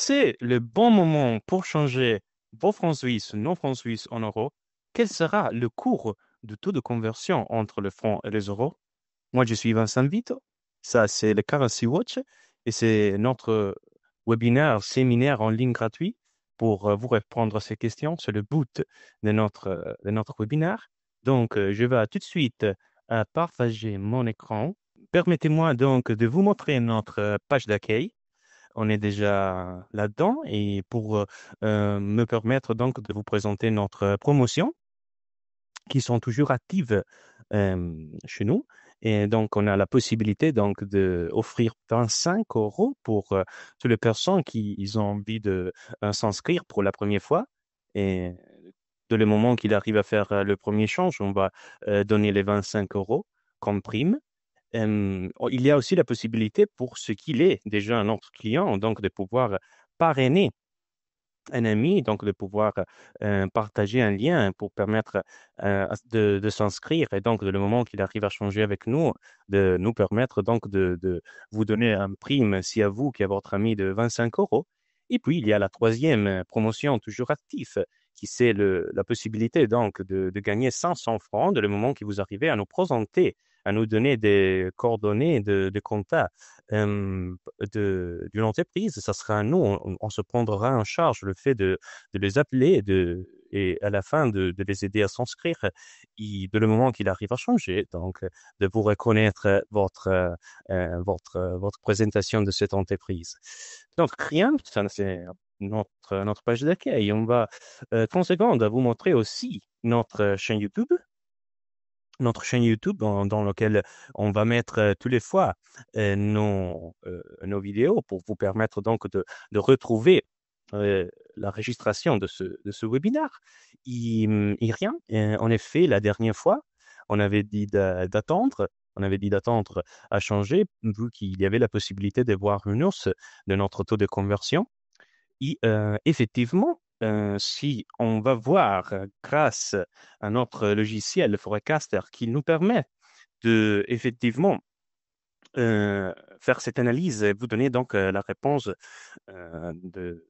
C'est le bon moment pour changer vos francs suisses, non francs suisses en euros. Quel sera le cours de taux de conversion entre le franc et les euros? Moi, je suis Vincent Vito. Ça, c'est le Currency Watch et c'est notre webinaire, séminaire en ligne gratuit pour vous répondre à ces questions. C'est le but de notre webinaire. Donc, je vais tout de suite partager mon écran. Permettez-moi donc de vous montrer notre page d'accueil. On est déjà là-dedans et pour me permettre donc de vous présenter notre promotion qui sont toujours actives chez nous. Et donc, on a la possibilité donc d'offrir 25 € pour toutes les personnes qui ils ont envie de s'inscrire pour la première fois. Et de le moment qu'il arrive à faire le premier échange, on va donner les 25 € comme prime. Il y a aussi la possibilité pour ce qu'il est déjà un autre client, donc de pouvoir parrainer un ami, donc de pouvoir partager un lien pour permettre de s'inscrire et donc le moment qu'il arrive à changer avec nous, de nous permettre donc de vous donner un prime si à vous qui est votre ami de 25 €. Et puis il y a la troisième promotion toujours active qui c'est la possibilité donc de gagner 500 francs de le moment que vous arrivez à nous présenter, à nous donner des coordonnées de contact d'une entreprise. Ça sera à nous, on se prendra en charge le fait de les appeler et à la fin de les aider à s'inscrire de le moment qu'il arrive à changer. Donc, de vous reconnaître votre présentation de cette entreprise. Donc, rien, ça, c'est notre page d'accueil. On va 30 secondes à vous montrer aussi notre chaîne YouTube dans laquelle on va mettre tous les fois nos vidéos pour vous permettre donc de retrouver la registration de ce webinaire. Rien. En effet, la dernière fois, on avait dit d'attendre. On avait dit d'attendre à changer, vu qu'il y avait la possibilité de voir une hausse de notre taux de conversion. Et effectivement, si on va voir grâce à notre logiciel Forecaster qui nous permet de effectivement faire cette analyse et vous donner donc la réponse de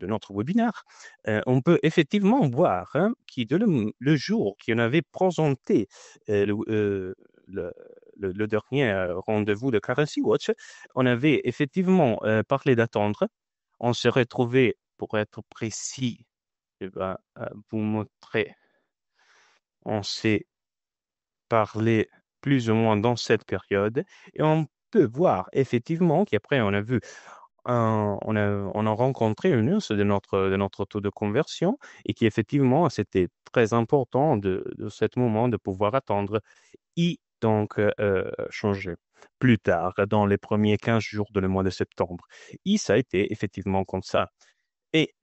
notre webinaire, on peut effectivement voir qui le jour qu'on avait présenté le, le dernier rendez-vous de Currency Watch, on avait effectivement parlé d'attendre. On s'est retrouvé, pour être précis, je vais vous montrer, on s'est parlé plus ou moins dans cette période et on peut voir effectivement qu'après on a vu on a rencontré une hausse de notre taux de conversion et qu'effectivement c'était très important de ce moment de pouvoir attendre et donc changer plus tard dans les premiers 15 jours de le mois de septembre. Et ça a été effectivement comme ça. Et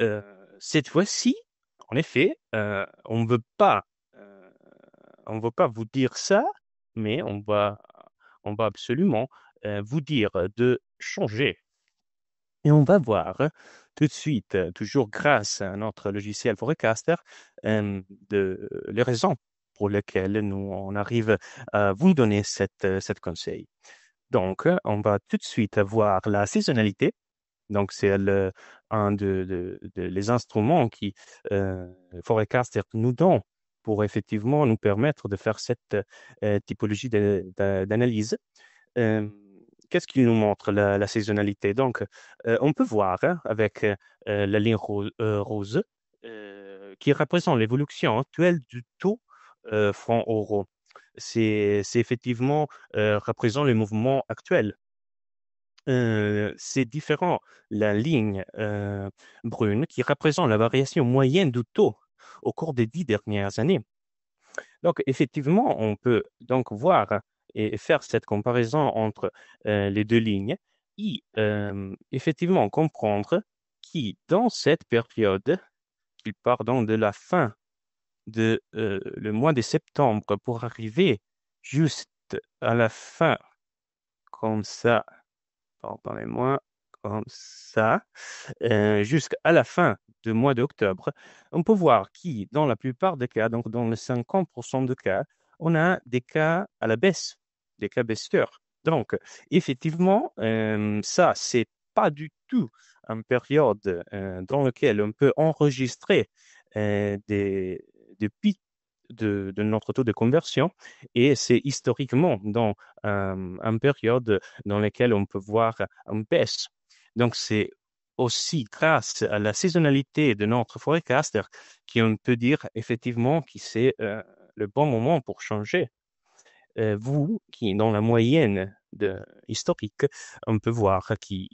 cette fois-ci, en effet, euh, on veut pas vous dire ça, mais on va absolument vous dire de changer. Et on va voir tout de suite, toujours grâce à notre logiciel Forecaster, les raisons pour lesquelles nous on arrive à vous donner cette conseil. Donc, on va tout de suite voir la saisonnalité. Donc, c'est un les instruments qui euh, Forecaster nous donne pour effectivement nous permettre de faire cette typologie d'analyse. Euh, Qu'est-ce qui nous montre la saisonnalité? Donc, on peut voir avec la ligne rose qui représente l'évolution actuelle du taux franc-euro. C'est effectivement représente le mouvement actuel. C'est différent. La ligne brune qui représente la variation moyenne du taux au cours des 10 dernières années. Donc, effectivement, on peut donc voir et faire cette comparaison entre les deux lignes et effectivement comprendre qui, dans cette période, qui part donc de la fin de le mois de septembre pour arriver juste à la fin, comme ça, pardonnez-moi, comme ça, jusqu'à la fin du mois d'octobre, on peut voir qui, dans la plupart des cas, donc dans les 50% de cas, on a des cas à la baisse, des cas baisseurs. Donc, effectivement, ça, c'est pas du tout une période dans laquelle on peut enregistrer des pics de notre taux de conversion et c'est historiquement dans une période dans laquelle on peut voir une baisse. Donc, c'est aussi grâce à la saisonnalité de notre forecaster qu'on peut dire effectivement que c'est le bon moment pour changer. Vous, qui dans la moyenne historique, on peut voir qu'il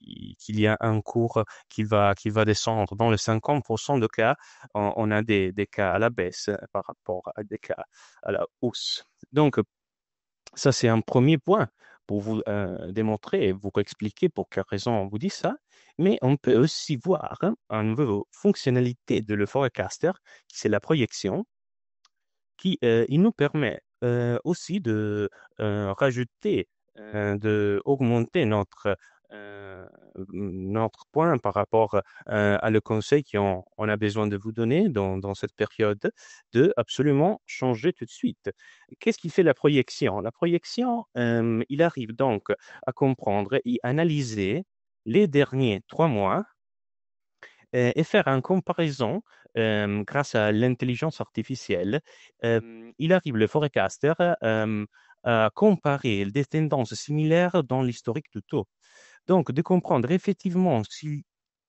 y a un cours qui va descendre. Dans les 50% de cas, on a des cas à la baisse par rapport à des cas à la hausse. Donc, ça, c'est un premier point pour vous démontrer et vous expliquer pour quelle raison on vous dit ça. Mais on peut aussi voir une nouvelle fonctionnalité de le forecaster, qui c'est la projection qui il nous permet aussi de rajouter, de augmenter euh, notre point par rapport à le conseil qu'on a besoin de vous donner dans cette période, de absolument changer tout de suite. Qu'est-ce qui fait la projection? La projection, il arrive donc à comprendre et analyser les derniers 3 mois et faire une comparaison grâce à l'intelligence artificielle. Il arrive, le forecaster, à comparer des tendances similaires dans l'historique du taux. Donc, de comprendre effectivement si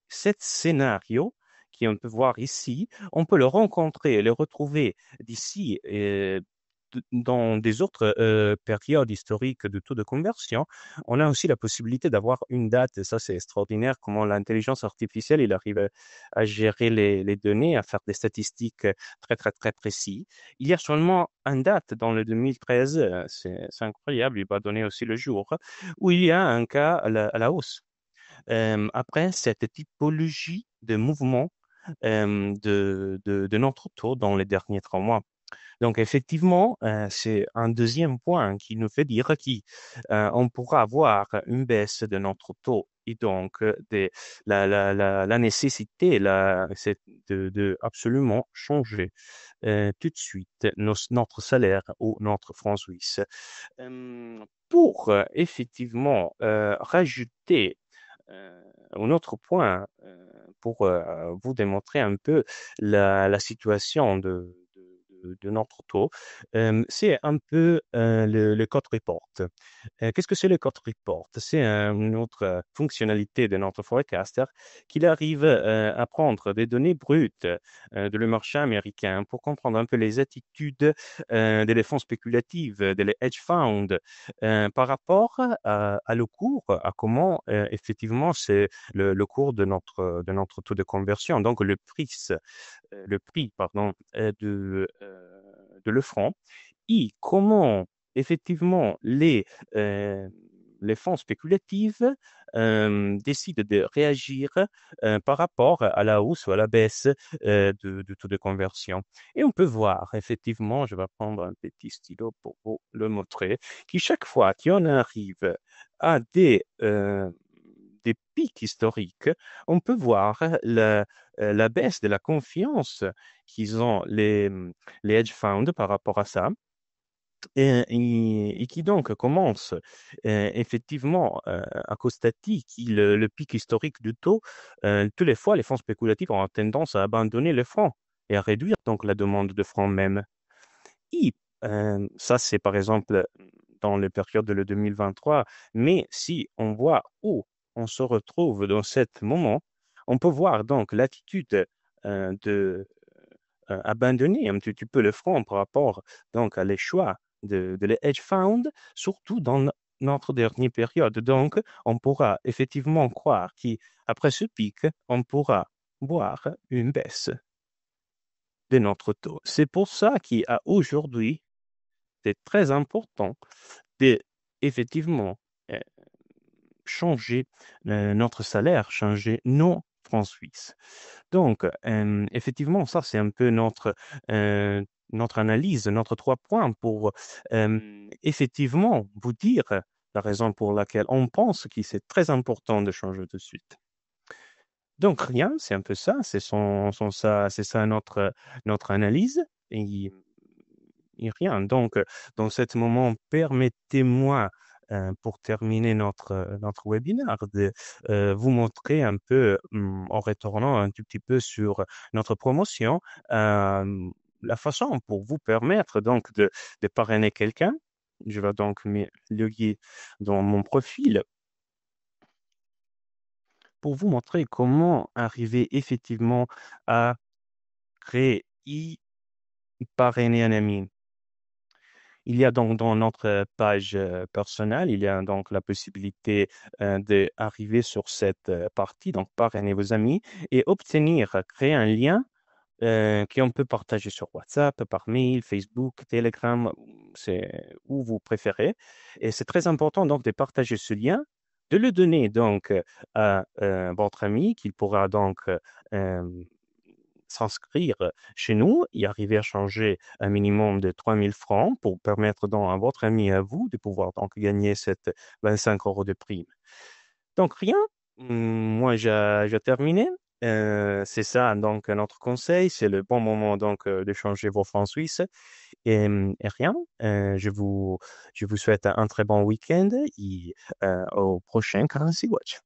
cet scénario qu'on peut voir ici, on peut le rencontrer et le retrouver d'ici dans des autres périodes historiques de taux de conversion. On a aussi la possibilité d'avoir une date, et ça c'est extraordinaire, comment l'intelligence artificielle, il arrive à gérer les données, à faire des statistiques très, très, très précises. Il y a seulement une date dans le 2013, c'est incroyable, il va donner aussi le jour, où il y a un cas à la hausse. Après, cette typologie de mouvement de notre taux dans les derniers 3 mois. Donc, effectivement, c'est un deuxième point qui nous fait dire qu'on pourra avoir une baisse de notre taux et donc la nécessité c'est de absolument changer tout de suite notre salaire ou notre franc suisse. Pour effectivement rajouter un autre point pour vous démontrer un peu la situation de notre taux, c'est un peu le code report. Qu'est-ce que c'est le code report? C'est une autre fonctionnalité de notre forecaster qu'il arrive à prendre des données brutes de le marché américain pour comprendre un peu les attitudes des fonds spéculatifs, des hedge funds, par rapport à le cours, à comment effectivement c'est le cours de notre taux de conversion, donc le prix pardon, de le franc, et comment effectivement les fonds spéculatifs décident de réagir par rapport à la hausse ou à la baisse du taux de conversion. Et on peut voir, effectivement, je vais prendre un petit stylo pour vous le montrer, que chaque fois qu'on arrive à des pics historiques, on peut voir la baisse de la confiance qu'ils ont les hedge funds par rapport à ça et qui donc commence effectivement à constater que le pic historique du taux, toutes les fois, les fonds spéculatifs ont tendance à abandonner les francs et à réduire donc la demande de francs même. Et ça, c'est par exemple dans les périodes de le 2023, mais si on voit où on se retrouve dans ce moment, on peut voir donc l'attitude de abandonner un petit peu le front par rapport donc à les choix de les hedge funds, surtout dans notre dernière période. Donc, on pourra effectivement croire qu'après ce pic, on pourra voir une baisse de notre taux. C'est pour ça qu'à aujourd'hui, c'est très important de effectivement euh, changer notre salaire, changer nos francs suisses. Donc, effectivement, ça, c'est un peu notre analyse, notre 3 points pour effectivement vous dire la raison pour laquelle on pense que c'est très important de changer de suite. Donc, rien, c'est un peu ça, c'est ça notre analyse. Et rien. Donc, dans ce moment, permettez-moi pour terminer notre webinaire, de vous montrer un peu, en retournant un tout petit peu sur notre promotion, euh, la façon pour vous permettre donc de parrainer quelqu'un. Je vais donc me loguer dans mon profil pour vous montrer comment arriver effectivement à créer et parrainer un ami. Il y a donc dans notre page personnelle, il y a donc la possibilité d'arriver sur cette partie, donc parrainer vos amis et obtenir, créer un lien qu'on peut partager sur WhatsApp, par mail, Facebook, Telegram, c'est où vous préférez. Et c'est très important donc de partager ce lien, de le donner donc à votre ami qui pourra donc euh, s'inscrire chez nous et arriver à changer un minimum de 3 000 francs pour permettre donc à votre ami et à vous de pouvoir donc gagner cette 25 euros de prime. Donc rien, moi j'ai terminé. C'est ça donc notre conseil, c'est le bon moment donc de changer vos francs suisses et rien. Je vous souhaite un très bon week-end et au prochain Currency Watch.